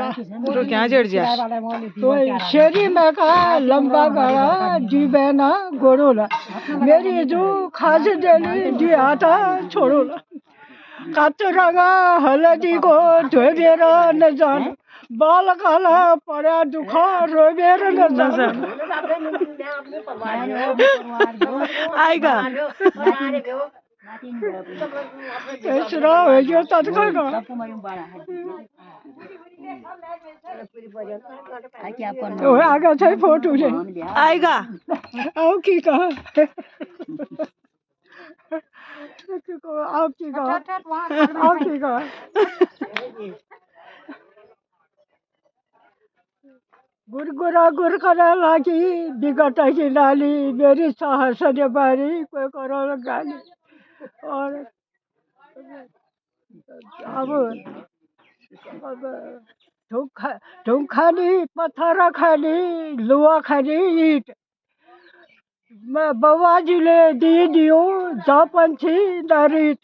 तो क्या जड़ जा तो शेरी में का लंबा गड़ा जी बहना गोड़ोला मेरी जो खास डेली जी आता छोड़ोला कातरंगा हलदी को धोबेर न जान बाल काला पड़ा दुखा रोबेर न जान आएगा ऐसा हो गया तत्काल तो आगे थे फोटो ले आएगा आओ की कहा आप की कहा आप की कहा गुरगुरा गुरकरा लागी बिगट की नाली मेरी साहस ने बारी कोई करो गाली और अब ढूंढ खानी पत्थर खानी लुआ खानी ईट मैं बवाजी ले दी दियो जा पंछी नारीट